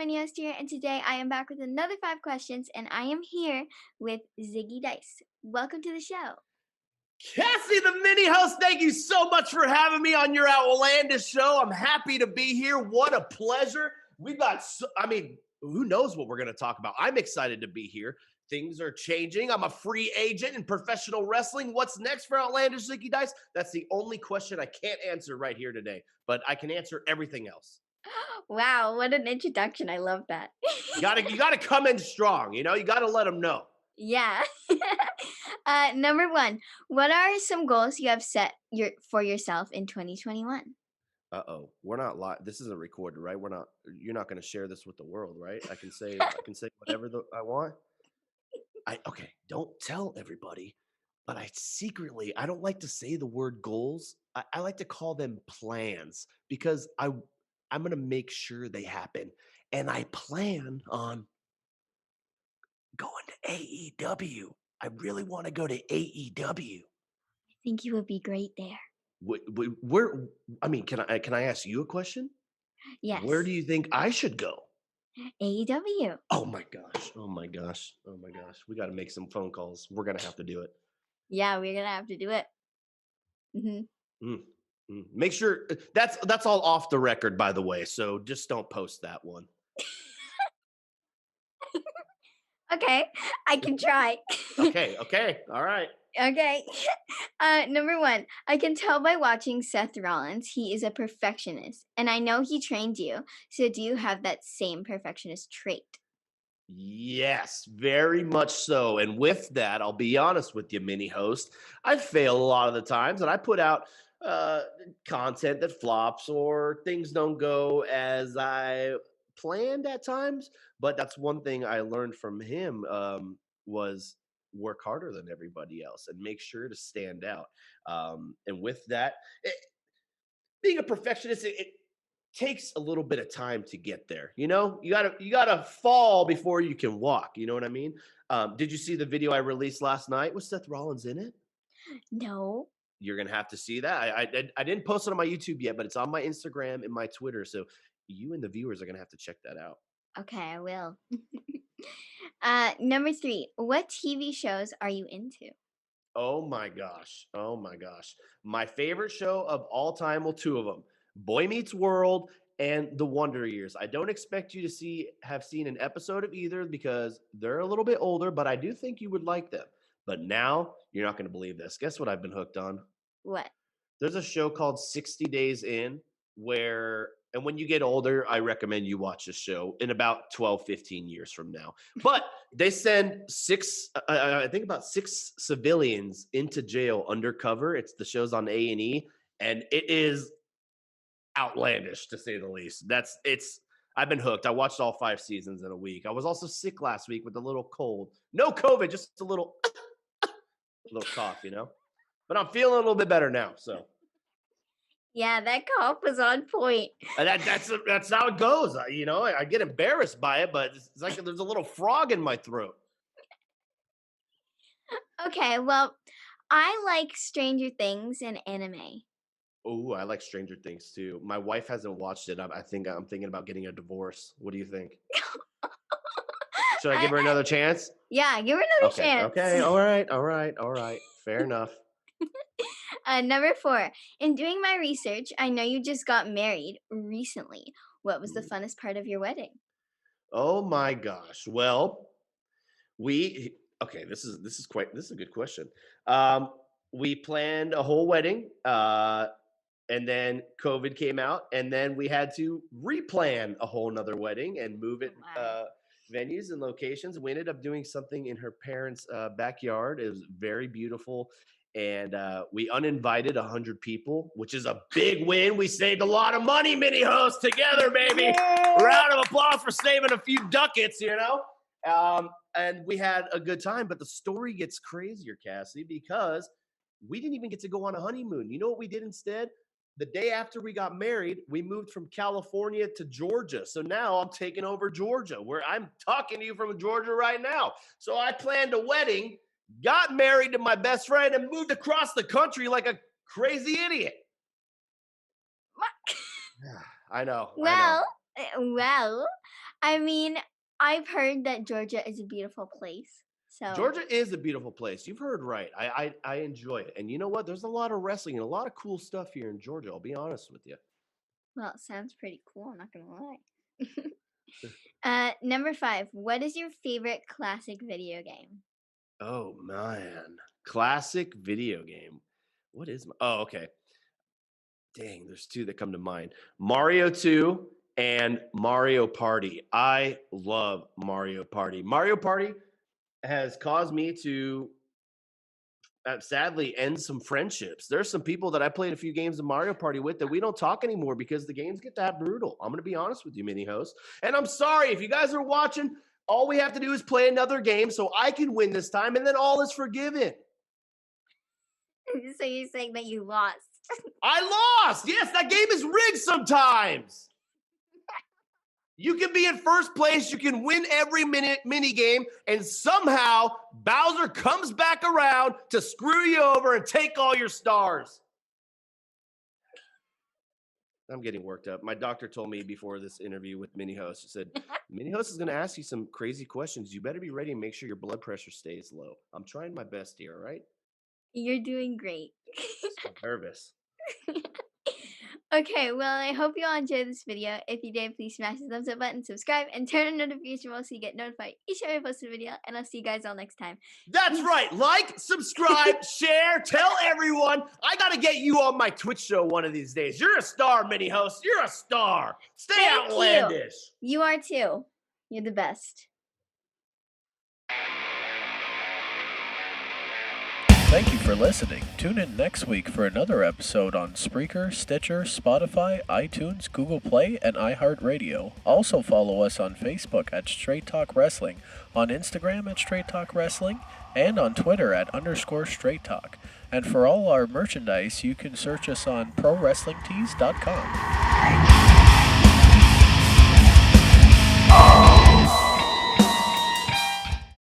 Minnie Host here, and today I am back with another 5 questions, and I am here with Zicky Dice. Welcome to the show. Cassie, the mini host, thank you so much for having me on your Outlandish show. I'm happy to be here. What a pleasure. We've got, who knows what we're going to talk about? I'm excited to be here. Things are changing. I'm a free agent in professional wrestling. What's next for Outlandish, Zicky Dice? That's the only question I can't answer right here today, but I can answer everything else. Wow, what an introduction. I love that. You gotta come in strong. You gotta let them know. Yeah. Number 1, what are some goals you have set for yourself in 2021? We're not live. This isn't recorded, right? You're not going to share this with the world, right? I can say whatever I want. Okay, don't tell everybody, but I don't like to say the word goals. I like to call them plans because I'm going to make sure they happen. And I plan on going to AEW. I really want to go to AEW. I think you would be great there. Can I ask you a question? Yes. Where do you think I should go? AEW. Oh my gosh. We got to make some phone calls. We're going to have to do it. Yeah, we're going to have to do it. Mm-hmm. Make sure that's all off the record, by the way. So just don't post that one. Okay, I can try. Okay. All right. Okay. Number 1, I can tell by watching Seth Rollins, he is a perfectionist, and I know he trained you. So do you have that same perfectionist trait? Yes, very much so. And with that, I'll be honest with you, mini host. I fail a lot of the times, and I put out content that flops or things don't go as I planned at times. But that's one thing I learned from him was work harder than everybody else and make sure to stand out. And with that, being a perfectionist, it takes a little bit of time to get there. You gotta fall before you can walk. You know what I mean? Did you see the video I released last night? Was Seth Rollins in it? No. You're gonna have to see that. I didn't post it on my YouTube yet, but it's on my Instagram and my Twitter. So you and the viewers are gonna have to check that out. Okay, I will. Number 3, what TV shows are you into? Oh my gosh. My favorite show of all time, well, two of them. Boy Meets World and The Wonder Years. I don't expect you to have seen an episode of either because they're a little bit older, but I do think you would like them. But now you're not going to believe this. Guess what I've been hooked on? What? There's a show called 60 Days In and when you get older, I recommend you watch this show in about 12, 15 years from now. But they send I think about 6 civilians into jail undercover. The show's on A&E, and it is outlandish to say the least. I've been hooked. I watched all 5 seasons in a week. I was also sick last week with a little cold. No COVID, just a little cough, But I'm feeling a little bit better now, so. Yeah, that cough was on point. That's how it goes. I get embarrassed by it, but it's like there's a little frog in my throat. Okay, well, I like Stranger Things and anime. Oh, I like Stranger Things too. My wife hasn't watched it. I'm thinking about getting a divorce. What do you think? Should I give her another chance? Yeah, give her another chance. Okay. All right. Fair enough. Number 4, in doing my research, I know you just got married recently. What was the funnest part of your wedding? Oh my gosh. Well, this is a good question. We planned a whole wedding, and then COVID came out, and then we had to replan a whole nother wedding and move it venues and locations. We ended up doing something in her parents' backyard. It was very beautiful. And we uninvited 100 people, which is a big win. We saved a lot of money, mini hosts, together, baby. Yay! Round of applause for saving a few ducats, and we had a good time. But the story gets crazier, Cassie, because we didn't even get to go on a honeymoon. You know what we did instead? The day after we got married, we moved from California to Georgia. So now I'm taking over Georgia, where I'm talking to you from Georgia right now. So I planned a wedding, got married to my best friend, and moved across the country like a crazy idiot. I know. Well, I mean, I've heard that Georgia is a beautiful place. So, Georgia is a beautiful place. You've heard right. I enjoy it. And you know what? There's a lot of wrestling and a lot of cool stuff here in Georgia. I'll be honest with you. well, it sounds pretty cool. I'm not gonna lie. Number 5. What is your favorite classic video game? Oh man. Classic video game. What is oh, okay. Dang, there's two that come to mind. Mario 2 and Mario Party. I love Mario Party. Mario Party has caused me to sadly end some friendships. There's some people that I played a few games of Mario Party with that we don't talk anymore because the games get that brutal. I'm going to be honest with you, mini host. And I'm sorry if you guys are watching, all we have to do is play another game so I can win this time and then all is forgiven. So you're saying that you lost. I lost. Yes, that game is rigged sometimes. You can be in first place, you can win every mini game, and somehow Bowser comes back around to screw you over and take all your stars. I'm getting worked up. My doctor told me before this interview with Mini Host, she said, Mini Host is going to ask you some crazy questions. You better be ready and make sure your blood pressure stays low. I'm trying my best here, all right? You're doing great. I'm nervous. Okay, well, I hope you all enjoyed this video. If you did, please smash the thumbs up button, subscribe, and turn on notification bell so you get notified each time I post a video. And I'll see you guys all next time. That's right. Like, subscribe, share, tell everyone. I got to get you on my Twitch show one of these days. You're a star, Mini Host. You're a star. Stay Thank outlandish. You are too. You're the best. Thank you for listening. Tune in next week for another episode on Spreaker, Stitcher, Spotify, iTunes, Google Play, and iHeartRadio. Also follow us on Facebook at Straight Talk Wrestling, on Instagram at Straight Talk Wrestling, and on Twitter at _Straight Talk. And for all our merchandise, you can search us on ProWrestlingTees.com.